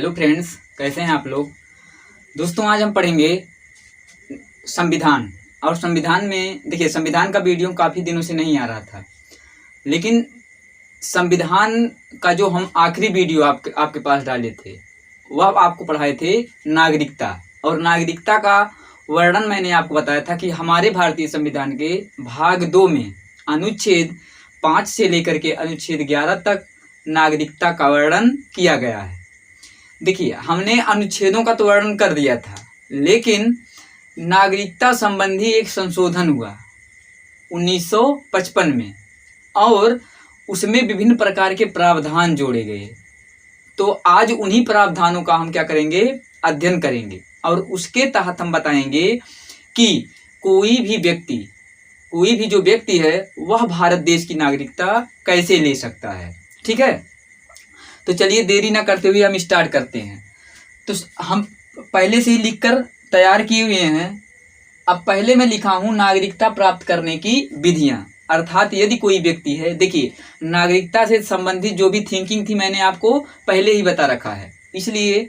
Hello friends, कैसे हैं आप लोग। दोस्तों, आज हम पढ़ेंगे संविधान। और संविधान में देखिए, संविधान का वीडियो काफ़ी दिनों से नहीं आ रहा था, लेकिन संविधान का जो हम आखिरी वीडियो आपके पास डाले थे वह आपको पढ़ाए थे नागरिकता। और नागरिकता का वर्णन मैंने आपको बताया था कि हमारे भारतीय संविधान के भाग 2 में अनुच्छेद 5 से लेकर के अनुच्छेद 11 तक नागरिकता का वर्णन किया गया है। देखिए, हमने अनुच्छेदों का तो वर्णन कर दिया था, लेकिन नागरिकता संबंधी एक संशोधन हुआ 1955 में, और उसमें विभिन्न प्रकार के प्रावधान जोड़े गए। तो आज उन्हीं प्रावधानों का हम क्या करेंगे, अध्ययन करेंगे। और उसके तहत हम बताएंगे कि कोई भी जो व्यक्ति है वह भारत देश की नागरिकता कैसे ले सकता है। ठीक है, तो चलिए देरी ना करते हुए हम स्टार्ट करते हैं। तो हम पहले से ही लिखकर तैयार किए हुए हैं। अब पहले मैं लिखा हूं नागरिकता प्राप्त करने की विधियां, अर्थात यदि कोई व्यक्ति है, देखिए नागरिकता से संबंधित जो भी थिंकिंग थी मैंने आपको पहले ही बता रखा है, इसलिए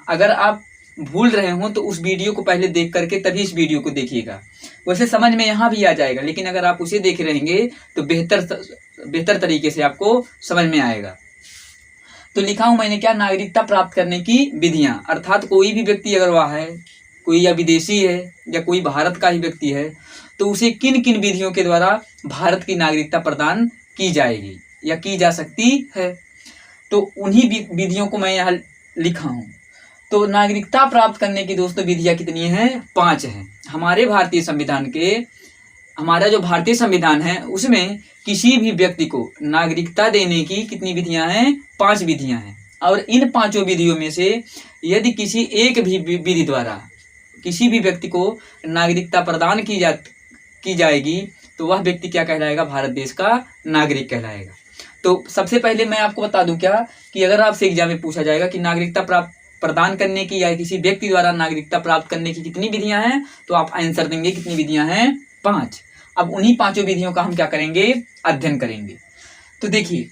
अगर आप भूल रहे हो तो उस वीडियो को पहले देख करके तभी इस वीडियो को देखिएगा। वैसे समझ में यहाँ भी आ जाएगा, लेकिन अगर आप उसे देख रहेंगे तो बेहतर तरीके से आपको समझ में आएगा। तो लिखा हूं मैंने क्या, नागरिकता प्राप्त करने की विधियां, अर्थात कोई भी व्यक्ति अगर वह है, कोई या विदेशी है या कोई भारत का ही व्यक्ति है, तो उसे किन किन विधियों के द्वारा भारत की नागरिकता प्रदान की जाएगी या की जा सकती है। तो उन्हीं विधियों को मैं यहाँ लिखा हूँ। तो नागरिकता प्राप्त करने की दोस्तों विधियां कितनी हैं, 5 हैं। हमारा जो भारतीय संविधान है उसमें किसी भी व्यक्ति को नागरिकता देने की कितनी विधियां हैं, 5 विधियां हैं। और इन 5 विधियों में से यदि किसी एक भी विधि द्वारा किसी भी व्यक्ति को नागरिकता प्रदान की जाएगी तो वह व्यक्ति क्या कहलाएगा, भारत देश का नागरिक कहलाएगा। तो सबसे पहले मैं आपको बता दूं क्या कि अगर आपसे एग्जाम में पूछा जाएगा कि नागरिकता प्रदान करने की या किसी व्यक्ति द्वारा नागरिकता प्राप्त करने की कितनी विधियां हैं, तो आप आंसर देंगे कितनी विधियां हैं, 5। अब उन्हीं 5 विधियों का हम क्या करेंगे, अध्ययन करेंगे। तो देखिए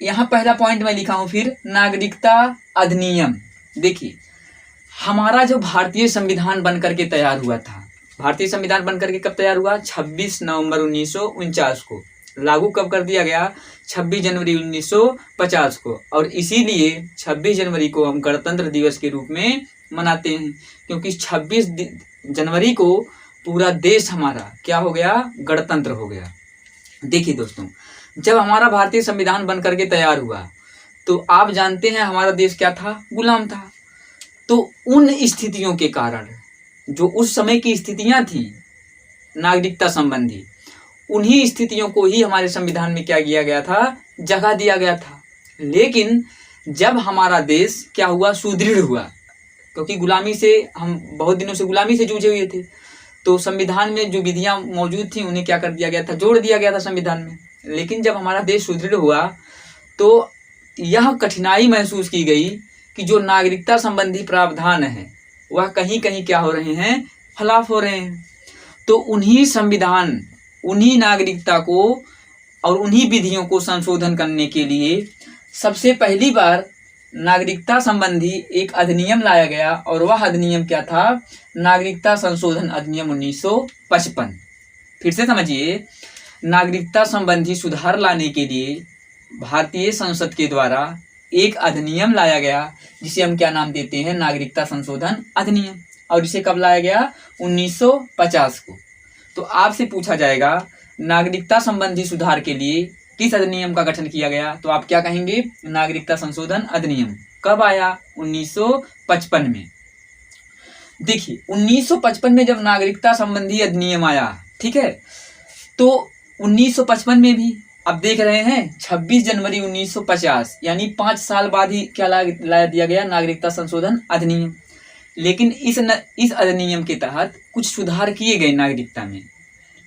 यहाँ पहला पॉइंट मैं लिखा हूं, फिर नागरिकता अधिनियम। देखिए हमारा जो भारतीय संविधान बनकर के तैयार हुआ था, भारतीय संविधान बनकर के कब तैयार हुआ, 26 नवंबर 1949 को। लागू कब कर दिया गया, 26 जनवरी 1950 को। और इसीलिए 26 जनवरी को हम गणतंत्र दिवस के रूप में मनाते हैं, क्योंकि 26 जनवरी को पूरा देश हमारा क्या हो गया, गणतंत्र हो गया। देखिए दोस्तों, जब हमारा भारतीय संविधान बनकर के तैयार हुआ तो आप जानते हैं हमारा देश क्या था, गुलाम था। तो उन स्थितियों के कारण, जो उस समय की स्थितियां थी नागरिकता संबंधी, उन्हीं स्थितियों को ही हमारे संविधान में क्या किया गया था, जगह दिया गया था। लेकिन जब हमारा देश क्या हुआ, सुदृढ़ हुआ, क्योंकि गुलामी से हम बहुत दिनों से गुलामी से जूझे हुए थे, तो संविधान में जो विधियां मौजूद थी उन्हें क्या कर दिया गया था, जोड़ दिया गया था संविधान में। लेकिन जब हमारा देश सुदृढ़ हुआ तो यह कठिनाई महसूस की गई कि जो नागरिकता संबंधी प्रावधान है वह कहीं कहीं क्या हो रहे हैं, खिलाफ हो रहे हैं। तो उन्हीं नागरिकता को और उन्हीं विधियों को संशोधन करने के लिए सबसे पहली बार नागरिकता संबंधी एक अधिनियम लाया गया, और वह अधिनियम क्या था, नागरिकता संशोधन अधिनियम 1955। फिर से समझिए, नागरिकता संबंधी सुधार लाने के लिए भारतीय संसद के द्वारा एक अधिनियम लाया गया, जिसे हम क्या नाम देते हैं, नागरिकता संशोधन अधिनियम। और इसे कब लाया गया, 1950 को। तो आपसे पूछा जाएगा नागरिकता संबंधी सुधार के लिए किस अधिनियम का गठन किया गया, तो आप क्या कहेंगे, नागरिकता संशोधन अधिनियम। कब आया, 1955 में। देखिए 1955 में जब नागरिकता संबंधी अधिनियम आया, ठीक है, तो 1955 में भी अब देख रहे हैं 26 जनवरी 1950, यानी 5 साल बाद ही क्या ला दिया गया, नागरिकता संशोधन अधिनियम। लेकिन इस अधिनियम के तहत कुछ सुधार किए गए नागरिकता में,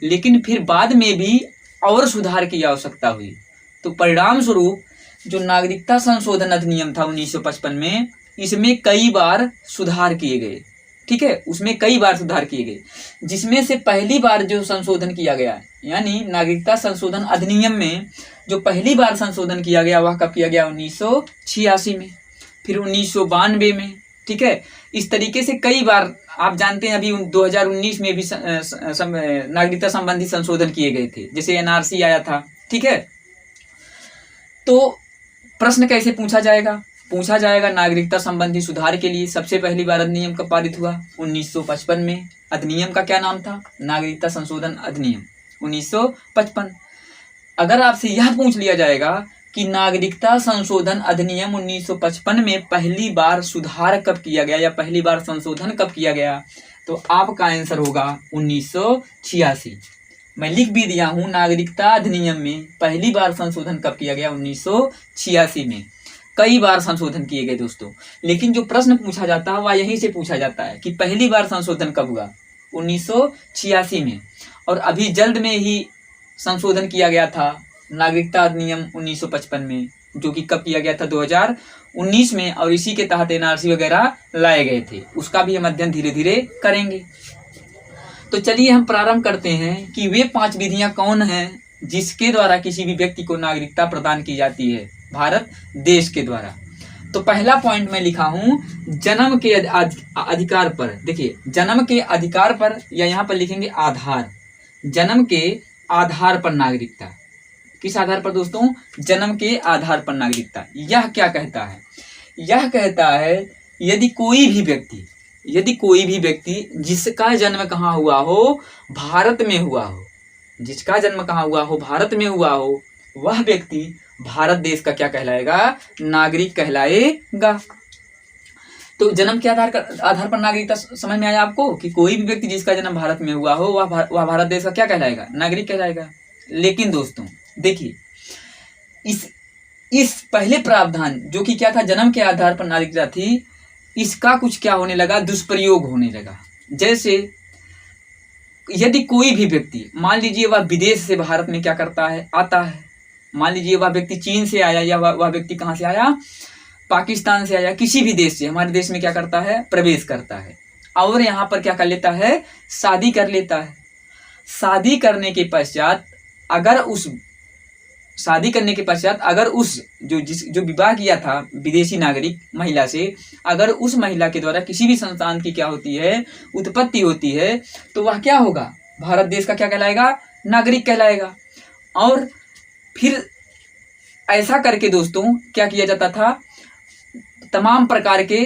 लेकिन फिर बाद में भी और सुधार की आवश्यकता हुई। तो परिणाम स्वरूप जो नागरिकता संशोधन अधिनियम था 1955 में, इसमें कई बार सुधार किए गए। ठीक है, उसमें कई बार सुधार किए गए, जिसमें से पहली बार जो संशोधन किया गया, यानी नागरिकता संशोधन अधिनियम में जो पहली बार संशोधन किया गया वह कब किया गया, 1986 में। फिर 1992 में, ठीक है। इस तरीके से कई बार आप जानते हैं, अभी 2019 में भी नागरिकता संबंधी संशोधन किए गए थे, जैसे एनआरसी आया था, ठीक है। तो प्रश्न कैसे पूछा जाएगा? पूछा जाएगा नागरिकता संबंधी सुधार के लिए सबसे पहली बार अधिनियम कब पारित हुआ? 1955 में। अधिनियम का क्या नाम था? नागरिकता संशोधन अधिनियम 1955। अगर आपसे यह पूछ लिया जाएगा कि नागरिकता संशोधन अधिनियम 1955 में पहली बार सुधार कब किया गया या पहली बार संशोधन कब किया गया, तो आपका आंसर होगा 1986। मैं लिख भी दिया हूं, नागरिकता अधिनियम में पहली बार संशोधन कब किया गया? 1986 में। कई बार संशोधन किए गए दोस्तों, लेकिन जो प्रश्न पूछा जाता है वह यहीं से पूछा जाता है कि पहली बार संशोधन कब हुआ? 1986 में। और अभी जल्द में ही संशोधन किया गया था नागरिकता अधिनियम 1955 में, जो कि कब किया गया था? 2019 में। और इसी के तहत एनआरसी वगैरह लाए गए थे, उसका भी हम अध्ययन धीरे धीरे करेंगे। तो चलिए हम प्रारंभ करते हैं कि वे 5 विधियां कौन हैं जिसके द्वारा किसी भी व्यक्ति को नागरिकता प्रदान की जाती है भारत देश के द्वारा। तो पहला पॉइंट मैं लिखा हूं, जन्म के अधिकार पर। देखिए, जन्म के अधिकार पर, या यहाँ पर लिखेंगे आधार, जन्म के आधार पर नागरिकता। किस आधार पर दोस्तों? जन्म के आधार पर नागरिकता। यह क्या कहता है? यह कहता है यदि कोई भी व्यक्ति जिसका जन्म कहाँ हुआ हो? भारत में हुआ हो। जिसका जन्म कहाँ हुआ हो? भारत में हुआ हो, वह व्यक्ति भारत देश का क्या कहलाएगा? नागरिक कहलाएगा। तो जन्म के आधार पर नागरिकता समझ में आया आपको कि कोई भी व्यक्ति जिसका जन्म भारत में हुआ हो वह भारत देश का क्या कहलाएगा? नागरिक कहलाएगा। लेकिन दोस्तों देखिए, इस पहले प्रावधान जो कि क्या था, जन्म के आधार पर नागरिकता थी, इसका कुछ क्या होने लगा? दुष्प्रयोग होने लगा। जैसे यदि कोई भी व्यक्ति, मान लीजिए वह विदेश से भारत में क्या करता है? आता है। मान लीजिए वह व्यक्ति चीन से आया, या वह व्यक्ति कहाँ से आया? पाकिस्तान से आया, किसी भी देश से हमारे देश में क्या करता है? प्रवेश करता है। और यहाँ पर क्या कर लेता है? शादी कर लेता है। शादी करने के पश्चात अगर उस जो विवाह किया था विदेशी नागरिक महिला से, अगर उस महिला के द्वारा किसी भी संतान की क्या होती है? उत्पत्ति होती है, तो वह क्या होगा? भारत देश का क्या कहलाएगा? नागरिक कहलाएगा। और फिर ऐसा करके दोस्तों क्या किया जाता था? तमाम प्रकार के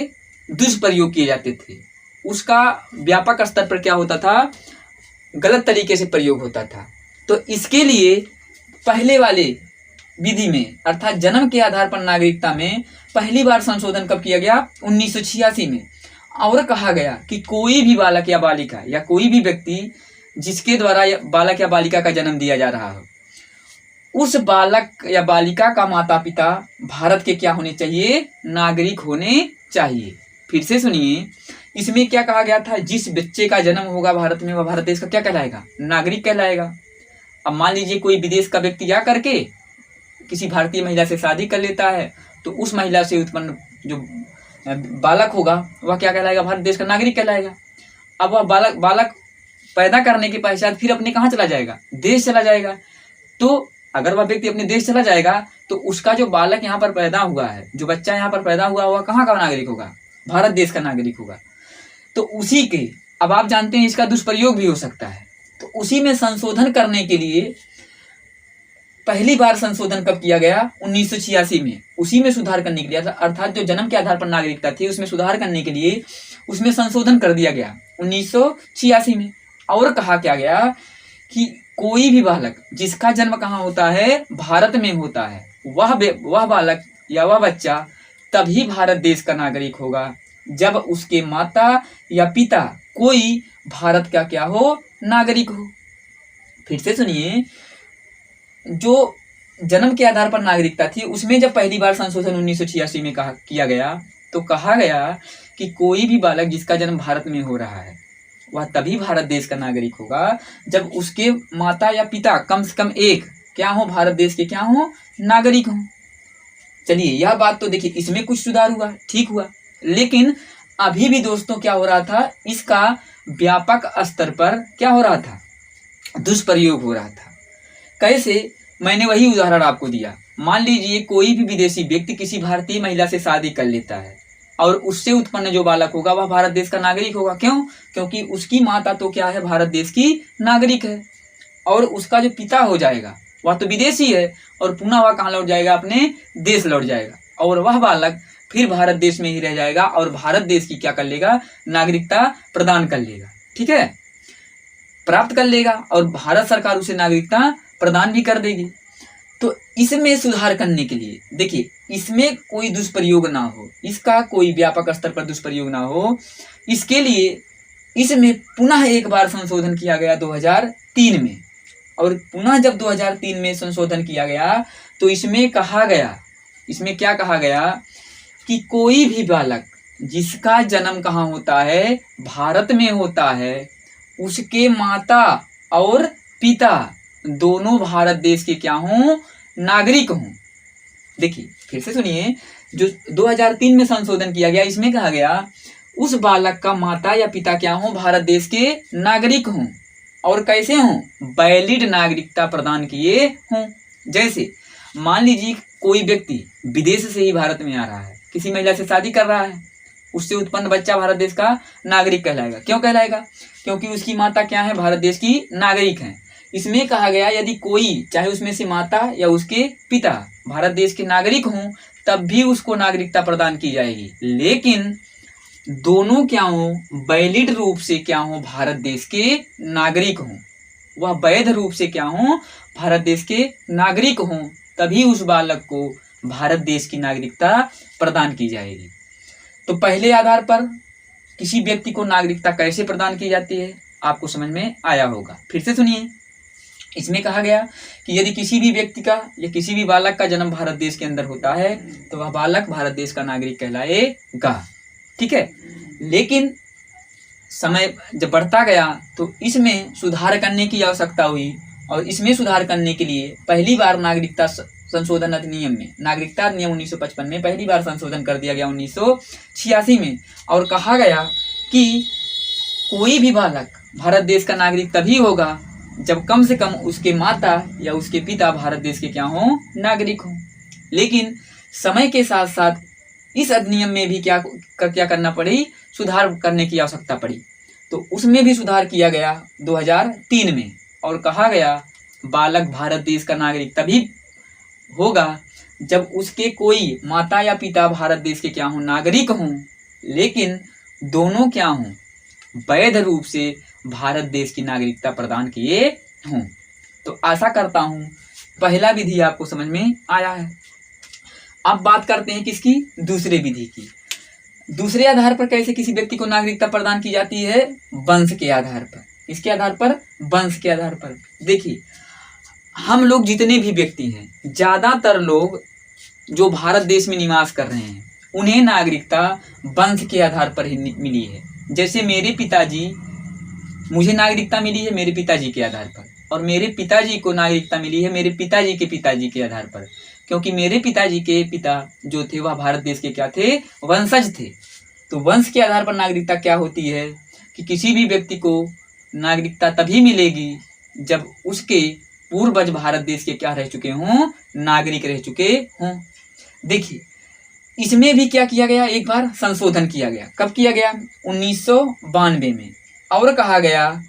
दुष्प्रयोग किए जाते थे। उसका व्यापक स्तर पर क्या होता था? गलत तरीके से प्रयोग होता था। तो इसके लिए पहले वाले विधि में, अर्थात जन्म के आधार पर नागरिकता में पहली बार संशोधन कब किया गया? 1986 में। और कहा गया कि कोई भी बालक या बालिका या कोई भी व्यक्ति जिसके द्वारा बालक या बालिका का जन्म दिया जा रहा हो, उस बालक या बालिका का माता पिता भारत के क्या होने चाहिए? नागरिक होने चाहिए। फिर से सुनिए, इसमें क्या कहा गया था? जिस बच्चे का जन्म होगा भारत में, वह भारत देश का क्या कहलाएगा? नागरिक कहलाएगा। अब मान लीजिए कोई विदेश का व्यक्ति जा करके किसी भारतीय महिला से शादी कर लेता है, तो उस महिला से उत्पन्न जो बालक होगा वह क्या कहलाएगा? भारत देश का नागरिक कहलाएगा। अब वह बालक पैदा करने के पश्चात फिर अपने कहाँ चला जाएगा? देश चला जाएगा। तो अगर वह व्यक्ति अपने देश चला जाएगा तो उसका जो बालक यहाँ पर पैदा हुआ है, जो बच्चा यहाँ पर पैदा हुआ, वह कहाँ का नागरिक होगा? भारत देश का नागरिक होगा। तो उसी के, अब आप जानते हैं इसका दुष्प्रयोग भी हो सकता है, तो उसी में संशोधन करने के लिए पहली बार संशोधन कब किया गया? 1986 में। उसी में सुधार करने के लिए, अर्थात जो जन्म के आधार पर नागरिकता थी उसमें सुधार करने के लिए उसमें संशोधन कर दिया गया 1986 में। और कहा क्या गया कि कोई भी बालक जिसका जन्म कहाँ होता है? भारत में होता है, वह बालक या वह बच्चा तभी भारत देश का नागरिक होगा जब उसके माता या पिता कोई भारत का क्या हो? नागरिक हो। फिर से सुनिए, जो जन्म के आधार पर नागरिकता थी उसमें जब पहली बार संशोधन 1986 में किया गया, तो कहा गया कि कोई भी बालक जिसका जन्म भारत में हो रहा है वह तभी भारत देश का नागरिक होगा जब उसके माता या पिता कम से कम एक क्या हो? भारत देश के क्या हो? नागरिक हो। चलिए, यह बात तो देखिए, इसमें कुछ सुधार हुआ, ठीक हुआ। लेकिन अभी भी दोस्तों क्या हो रहा था? इसका व्यापक स्तर पर क्या हो रहा था? दुष्प्रयोग हो रहा था। कैसे? मैंने वही उदाहरण आपको दिया। मान लीजिए कोई भी विदेशी व्यक्ति किसी भारतीय महिला से शादी कर लेता है और उससे उत्पन्न जो बालक होगा वह भारत देश का नागरिक होगा। क्यों? क्योंकि उसकी माता तो क्या है, भारत देश की नागरिक है, और उसका जो पिता हो जाएगा वह तो विदेशी है, और पुनः वह कहाँ लौट जाएगा, अपने देश लौट जाएगा, और वह बालक फिर भारत देश में ही रह जाएगा और भारत देश की क्या कर लेगा, नागरिकता प्रदान कर लेगा। ठीक है, प्राप्त कर लेगा, और भारत सरकार उसे नागरिकता प्रदान भी कर देगी। तो इसमें सुधार करने के लिए देखिए, इसमें कोई दुष्प्रयोग ना हो, इसका कोई व्यापक स्तर पर दुष्प्रयोग ना हो, इसके लिए इसमें पुनः एक बार संशोधन किया गया 2003 में। और पुनः जब 2003 में संशोधन किया गया तो इसमें कहा गया, इसमें क्या कहा गया कि कोई भी बालक जिसका जन्म कहाँ होता है, भारत में होता है, उसके माता और पिता दोनों भारत देश के क्या हों, नागरिक हों। देखिए फिर से सुनिए, जो 2003 में संशोधन किया गया इसमें कहा गया उस बालक का माता या पिता क्या हों, भारत देश के नागरिक हों, और कैसे हों, वैलिड नागरिकता प्रदान किए हों। जैसे मान लीजिए कोई व्यक्ति विदेश से ही भारत में आ रहा है, किसी महिला से शादी कर रहा है, उससे उत्पन्न बच्चा भारत देश का नागरिक कहलाएगा। क्यों कहलाएगा? क्योंकि उसकी माता क्या है, भारत देश की नागरिक है। इसमें कहा गया यदि कोई, चाहे उसमें से माता या उसके पिता भारत देश के नागरिक हों, तब भी उसको नागरिकता प्रदान की जाएगी, लेकिन दोनों क्या हों, वैलिड रूप से क्या हों, भारत देश के नागरिक हों, वह वैध रूप से क्या हों, भारत देश के नागरिक हों, तभी उस बालक को भारत देश की नागरिकता प्रदान की जाएगी। तो पहले आधार पर किसी व्यक्ति को नागरिकता कैसे प्रदान की जाती है आपको समझ में आया होगा। फिर से सुनिए, इसमें कहा गया कि यदि किसी भी व्यक्ति का या किसी भी बालक का जन्म भारत देश के अंदर होता है तो वह बालक भारत देश का नागरिक कहलाएगा। ठीक है, लेकिन समय जब बढ़ता गया तो इसमें सुधार करने की आवश्यकता हुई, और इसमें सुधार करने के लिए पहली बार नागरिकता संशोधन अधिनियम में, नागरिकता अधिनियम 1955 में पहली बार संशोधन कर दिया गया 1986 में, और कहा गया कि कोई भी बालक भारत देश का नागरिक तभी होगा जब कम से कम उसके माता या उसके पिता भारत देश के क्या हों, नागरिक हों। लेकिन समय के साथ साथ इस अधिनियम में भी क्या करना पड़ी, सुधार करने की आवश्यकता पड़ी। तो उसमें भी सुधार किया गया 2003 में, और कहा गया बालक भारत देश का नागरिक तभी होगा जब उसके कोई माता या पिता भारत देश के क्या हों, नागरिक हों, लेकिन दोनों क्या हों, वैध रूप से भारत देश की नागरिकता प्रदान किए हों। तो आशा करता हूं पहला विधि आपको समझ में आया है। अब बात करते हैं किसकी, दूसरे विधि की। दूसरे आधार पर कैसे किसी व्यक्ति को नागरिकता प्रदान की जाती है, वंश के आधार पर। इसके आधार पर, वंश के आधार पर। देखिए हम लोग जितने भी व्यक्ति हैं, ज्यादातर लोग जो भारत देश में निवास कर रहे हैं उन्हें नागरिकता वंश के आधार पर ही मिली है। जैसे मेरे पिताजी, मुझे नागरिकता मिली है मेरे पिताजी के आधार पर, और मेरे पिताजी को नागरिकता मिली है मेरे पिताजी के पिताजी के आधार पर, क्योंकि मेरे पिताजी के पिता जो थे वह भारत देश के क्या थे, वंशज थे। तो वंश के आधार पर नागरिकता क्या होती है कि किसी भी व्यक्ति को नागरिकता तभी मिलेगी जब उसके पूर्वज भारत देश के क्या रह चुके हों, नागरिक रह चुके हों। देखिए इसमें भी क्या किया गया, एक बार संशोधन किया गया। कब किया गया, 1992 में। और कहा गया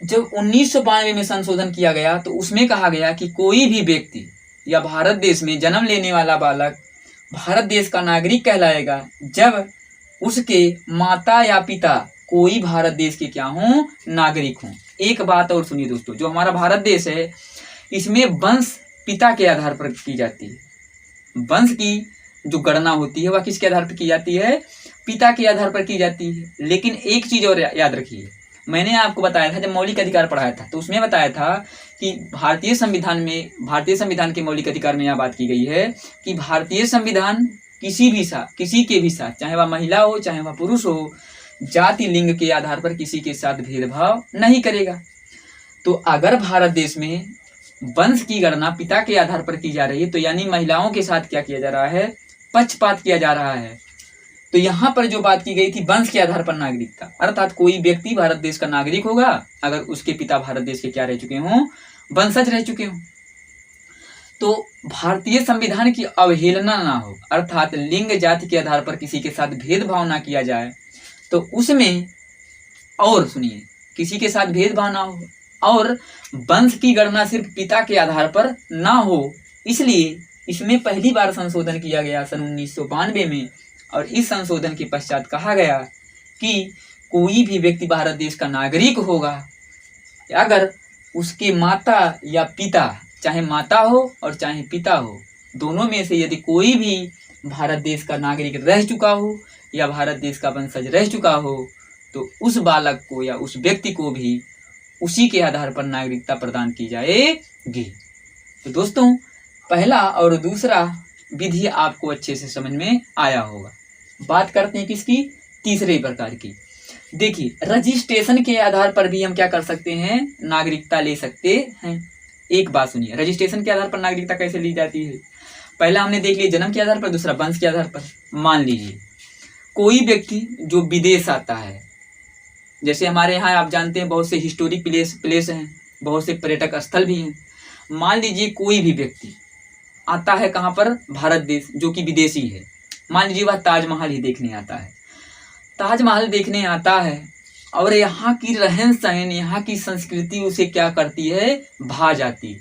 जब 1992 में संशोधन किया गया तो उसमें कहा गया कि कोई भी व्यक्ति या भारत देश में जन्म लेने वाला बालक भारत देश का नागरिक कहलाएगा जब उसके माता या पिता कोई भारत देश के क्या हों, नागरिक हों। एक बात और सुनिए दोस्तों, जो हमारा भारत देश है इसमें वंश पिता के आधार पर की जाती है। वंश की जो गणना होती है वह किसके आधार पर की जाती है, पिता के आधार पर की जाती है। लेकिन एक चीज और याद रखिए, मैंने आपको बताया था जब मौलिक अधिकार पढ़ाया था तो उसमें बताया था कि भारतीय संविधान के मौलिक अधिकार में यह बात की गई है कि भारतीय संविधान किसी के भी साथ, चाहे वह महिला हो चाहे वह पुरुष हो, जाति लिंग के आधार पर किसी के साथ भेदभाव नहीं करेगा। तो अगर भारत देश में वंश की गणना पिता के आधार पर की जा रही है तो यानी महिलाओं के साथ क्या किया जा रहा है, पक्षपात किया जा रहा है। तो यहाँ पर जो बात की गई थी वंश के आधार पर नागरिकता, अर्थात कोई व्यक्ति भारत देश का नागरिक होगा अगर उसके पिता भारत देश के क्या रह चुके हों, वंशज रह चुके हों। तो भारतीय संविधान की अवहेलना ना हो, अर्थात लिंग जाति के आधार पर किसी के साथ भेदभाव ना किया जाए, तो उसमें, और सुनिए, किसी के साथ भेदभाव ना हो और वंश की गणना सिर्फ पिता के आधार पर ना हो, इसलिए इसमें पहली बार संशोधन किया गया सन 1992 में। और इस संशोधन के पश्चात कहा गया कि कोई भी व्यक्ति भारत देश का नागरिक होगा अगर उसके माता या पिता, चाहे माता हो और चाहे पिता हो, दोनों में से यदि कोई भी भारत देश का नागरिक रह चुका हो या भारत देश का वंशज रह चुका हो, तो उस बालक को या उस व्यक्ति को भी उसी के आधार पर नागरिकता प्रदान की जाएगी। तो दोस्तों, पहला और दूसरा विधि आपको अच्छे से समझ में आया होगा। बात करते हैं किसकी, तीसरे प्रकार की। देखिए, रजिस्ट्रेशन के आधार पर भी हम क्या कर सकते हैं, नागरिकता ले सकते हैं। एक बात सुनिए, रजिस्ट्रेशन के आधार पर नागरिकता कैसे ली जाती है। पहला हमने देख लिया जन्म के आधार पर, दूसरा वंश के आधार पर। मान लीजिए कोई व्यक्ति जो विदेश आता है, जैसे हमारे यहाँ आप जानते हैं बहुत से हिस्टोरिक प्लेस हैं, बहुत से पर्यटक स्थल भी हैं। मान लीजिए कोई भी व्यक्ति आता है कहाँ पर, भारत देश, जो कि विदेशी है। मान लीजिए वह ताजमहल ही देखने आता है, ताजमहल देखने आता है और यहाँ की रहन सहन, यहाँ की संस्कृति उसे क्या करती है, भा जाती है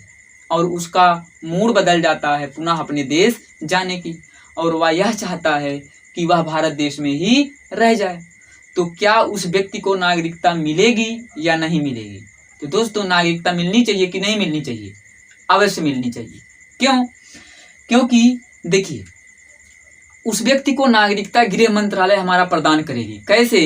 और उसका मूड बदल जाता है पुनः अपने देश जाने की, और वह यह चाहता है कि वह भारत देश में ही रह जाए। तो क्या उस व्यक्ति को नागरिकता मिलेगी या नहीं मिलेगी। तो दोस्तों, नागरिकता मिलनी चाहिए कि नहीं मिलनी चाहिए, अवश्य मिलनी चाहिए। क्यों, क्योंकि देखिए उस व्यक्ति को नागरिकता गृह मंत्रालय हमारा प्रदान करेगी। कैसे,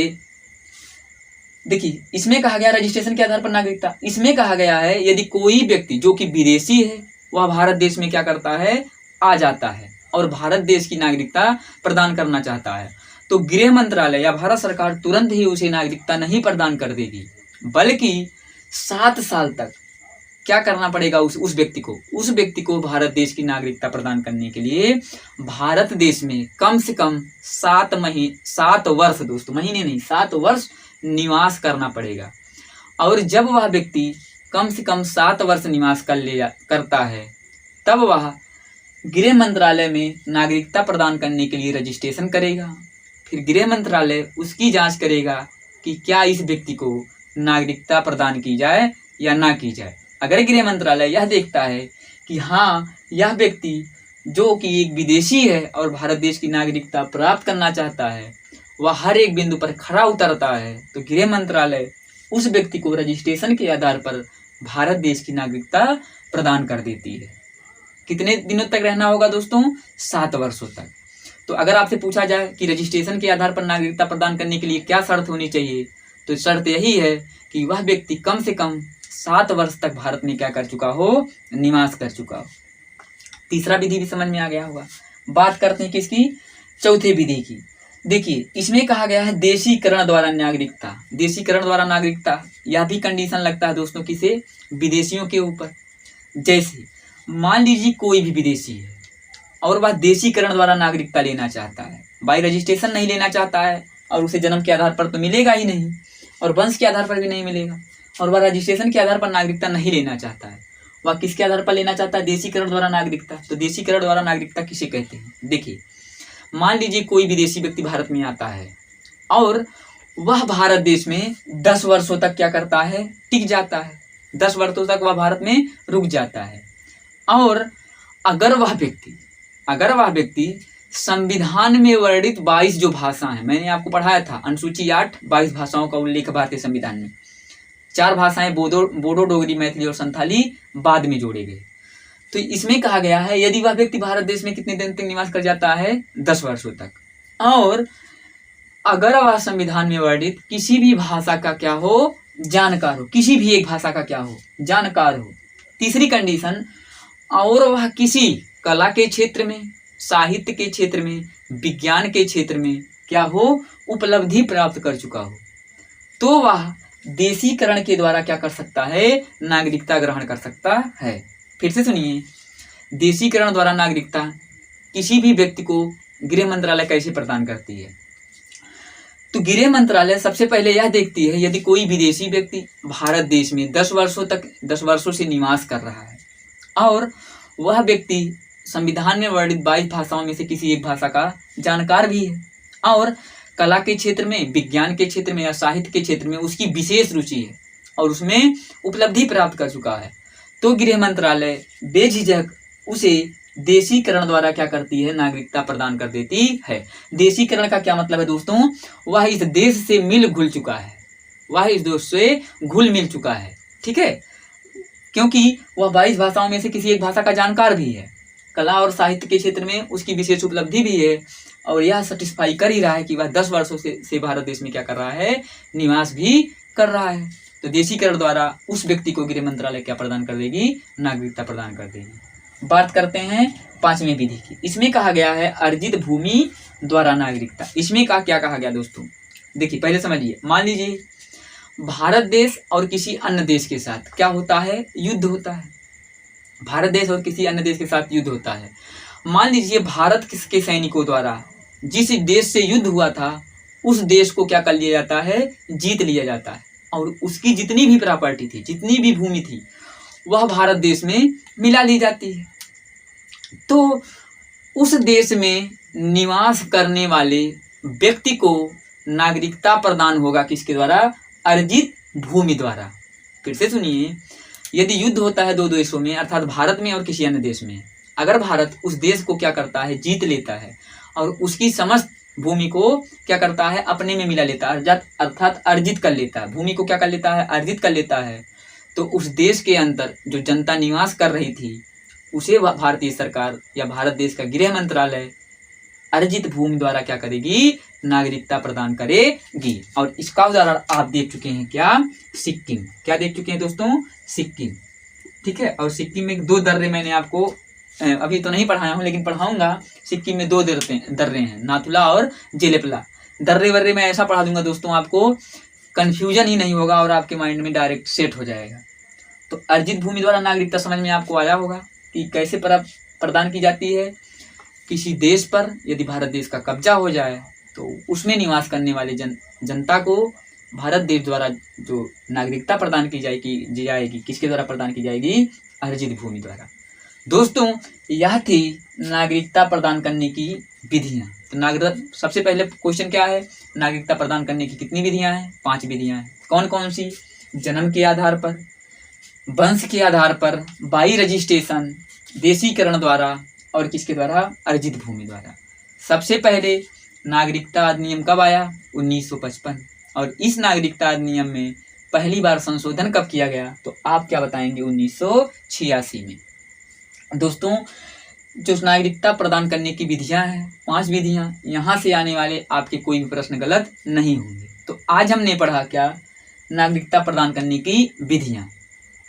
देखिए इसमें कहा गया रजिस्ट्रेशन के आधार पर नागरिकता, इसमें कहा गया है यदि कोई व्यक्ति जो कि विदेशी है वह भारत देश में क्या करता है, आ जाता है और भारत देश की नागरिकता प्रदान करना चाहता है, तो गृह मंत्रालय या भारत सरकार तुरंत ही उसे नागरिकता नहीं प्रदान कर देगी, बल्कि 7 साल तक क्या करना पड़ेगा उस व्यक्ति को भारत देश की नागरिकता प्रदान करने के लिए भारत देश में कम से कम 7 वर्ष, दोस्तों महीने नहीं, 7 वर्ष निवास करना पड़ेगा। और जब वह व्यक्ति कम से कम 7 वर्ष निवास करता है, तब वह गृह मंत्रालय में नागरिकता प्रदान करने के लिए रजिस्ट्रेशन करेगा। फिर गृह मंत्रालय उसकी जांच करेगा कि क्या इस व्यक्ति को नागरिकता प्रदान की जाए या ना की जाए। अगर गृह मंत्रालय यह देखता है कि हाँ, यह व्यक्ति जो कि एक विदेशी है और भारत देश की नागरिकता प्राप्त करना चाहता है, वह हर एक बिंदु पर खरा उतरता है, तो गृह मंत्रालय उस व्यक्ति को रजिस्ट्रेशन के आधार पर भारत देश की नागरिकता प्रदान कर देती है। कितने दिनों तक रहना होगा दोस्तों, 7 वर्षों तक। तो अगर आपसे पूछा जाए कि रजिस्ट्रेशन के आधार पर नागरिकता प्रदान करने के लिए क्या शर्त होनी चाहिए, तो शर्त यही है कि वह व्यक्ति कम से कम 7 वर्ष तक भारत में क्या कर चुका हो, निवास कर चुका हो। तीसरा विधि भी समझ में आ गया होगा। बात करते हैं किसकी, चौथे विधि की। देखिए इसमें कहा गया है देशीकरण द्वारा नागरिकता। देशीकरण द्वारा नागरिकता, यह भी कंडीशन लगता है दोस्तों किसे, विदेशियों के ऊपर। जैसे मान लीजिए कोई भी विदेशी है और वह देशीकरण द्वारा नागरिकता लेना चाहता है, बाई रजिस्ट्रेशन नहीं लेना चाहता है, और उसे जन्म के आधार पर तो मिलेगा ही नहीं और वंश के आधार पर भी नहीं मिलेगा, और वह रजिस्ट्रेशन के आधार पर नागरिकता नहीं लेना चाहता है। वह किसके आधार पर लेना चाहता है, देशीकरण द्वारा नागरिकता। तो देशीकरण द्वारा नागरिकता किसे कहते हैं। देखिए मान लीजिए कोई विदेशी व्यक्ति भारत में आता है और वह भारत देश में 10 वर्षों तक क्या करता है, टिक जाता है। 10 वर्षों तक वह भारत में रुक जाता है। और अगर वह व्यक्ति संविधान में वर्णित 22 जो भाषा है, मैंने आपको पढ़ाया था अनुसूची 8 22 भाषाओं का उल्लेख भारतीय संविधान में। 4 भाषाएं बोडो, डोगरी, मैथिली और संथाली बाद में जोड़े गए। तो इसमें कहा गया है यदि वह व्यक्ति भारत देश में कितने दिन तक निवास कर जाता है, 10 वर्षों तक, और अगर वह संविधान में वर्णित किसी भी भाषा का क्या हो, जानकार हो, किसी भी एक भाषा का क्या हो, जानकार हो। तीसरी कंडीशन, और वह किसी कला के क्षेत्र में, साहित्य के क्षेत्र में, विज्ञान के क्षेत्र में क्या हो, उपलब्धि प्राप्त कर चुका हो, तो वह देशीकरण के द्वारा क्या कर सकता है, नागरिकता ग्रहण कर सकता है। फिर से सुनिए, देशीकरण द्वारा नागरिकता किसी भी व्यक्ति को गृह मंत्रालय कैसे प्रदान करती है। तो गृह मंत्रालय सबसे पहले यह देखती है यदि कोई विदेशी व्यक्ति भारत देश में 10 वर्षों से निवास कर रहा है और वह व्यक्ति संविधान में वर्णित 22 भाषाओं में से किसी एक भाषा का जानकार भी है और कला के क्षेत्र में, विज्ञान के क्षेत्र में या साहित्य के क्षेत्र में उसकी विशेष रुचि है और उसमें उपलब्धि प्राप्त कर चुका है, तो गृह मंत्रालय बेझिझक उसे देशीकरण द्वारा क्या करती है, नागरिकता प्रदान कर देती है। देशीकरण का क्या मतलब है दोस्तों, वह इस देश से मिल घुल चुका है, वह इस देश से घुल मिल चुका है, ठीक है, क्योंकि वह 22 भाषाओं में से किसी एक भाषा का जानकार भी है, कला और साहित्य के क्षेत्र में उसकी विशेष उपलब्धि भी है और यह सेटिस्फाई कर ही रहा है कि वह 10 वर्षों से भारत देश में क्या कर रहा है, निवास भी कर रहा है। तो देशीकरण द्वारा उस व्यक्ति को गृह मंत्रालय क्या प्रदान कर देगी, नागरिकता प्रदान कर देगी। बात करते हैं 5वें विधि की। इसमें कहा गया है अर्जित भूमि द्वारा नागरिकता। इसमें क्या कहा गया दोस्तों, देखिए पहले समझिए। मान लीजिए भारत देश और किसी अन्य देश के साथ क्या होता है, युद्ध होता है। भारत देश और किसी अन्य देश के साथ युद्ध होता है। मान लीजिए भारत के सैनिकों द्वारा जिस देश से युद्ध हुआ था उस देश को क्या कर लिया जाता है, जीत लिया जाता है और उसकी जितनी भी प्रॉपर्टी थी, जितनी भी भूमि थी, वह भारत देश में मिला ली जाती है। तो उस देश में निवास करने वाले व्यक्ति को नागरिकता प्रदान होगा किसके द्वारा, अर्जित भूमि द्वारा। फिर से सुनिए, यदि युद्ध होता है दो देशों में अर्थात भारत में और किसी अन्य देश में, अगर भारत उस देश को क्या करता है, जीत लेता है और उसकी समस्त भूमि को क्या करता है, अपने में मिला लेता है अर्थात अर्जित कर लेता है, भूमि को क्या कर लेता है, अर्जित कर लेता है, तो उस देश के अंदर जो जनता निवास कर रही थी उसे भारतीय सरकार या भारत देश का गृह मंत्रालय अर्जित भूमि द्वारा क्या करेगी, नागरिकता प्रदान करेगी। और इसका उदाहरण आप देख चुके हैं क्या, सिक्किम। क्या देख चुके हैं दोस्तों, सिक्किम, ठीक है। और सिक्किम में 2 दर्रे मैंने आपको अभी तो नहीं पढ़ाया हूँ लेकिन पढ़ाऊंगा। सिक्किम में 2 दर्रे हैं, नाथुला और जेलेपला। दर्रे वर्रे मैं ऐसा पढ़ा दूंगा दोस्तों, आपको कन्फ्यूजन ही नहीं होगा और आपके माइंड में डायरेक्ट सेट हो जाएगा। तो अर्जित भूमि द्वारा नागरिकता समझ में आपको आया होगा कि कैसे प्रदान की जाती है। किसी देश पर यदि भारत देश का कब्जा हो जाए तो उसमें निवास करने वाले जनता को भारत देश द्वारा जो नागरिकता प्रदान की जाएगी किसके द्वारा प्रदान की जाएगी, अर्जित भूमि द्वारा। दोस्तों यह थी नागरिकता प्रदान करने की विधियां। तो सबसे पहले क्वेश्चन क्या है, नागरिकता प्रदान करने की कितनी विधियां हैं, 5 विधियां हैं। कौन कौन सी, जन्म के आधार पर, वंश के आधार पर, बाई रजिस्ट्रेशन, देशीकरण द्वारा और किसके द्वारा, अर्जित भूमि द्वारा। सबसे पहले नागरिकता अधिनियम कब आया, 1955। और इस नागरिकता अधिनियम में पहली बार संशोधन कब किया गया, तो आप क्या बताएंगे, 1986 में। दोस्तों जो नागरिकता प्रदान करने की विधियां हैं, 5 विधियां, यहाँ से आने वाले आपके कोई भी प्रश्न गलत नहीं होंगे। तो आज हमने पढ़ा क्या, नागरिकता प्रदान करने की विधियां।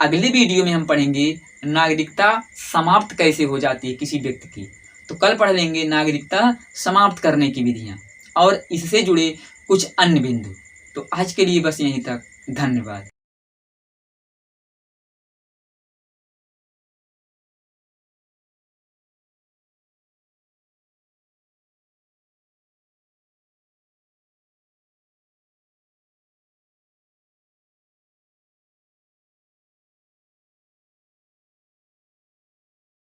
अगले वीडियो में हम पढ़ेंगे नागरिकता समाप्त कैसे हो जाती है किसी व्यक्ति की। तो कल पढ़ लेंगे नागरिकता समाप्त करने की विधियां और इससे जुड़े कुछ अन्य बिंदु। तो आज के लिए बस यहीं तक, धन्यवाद।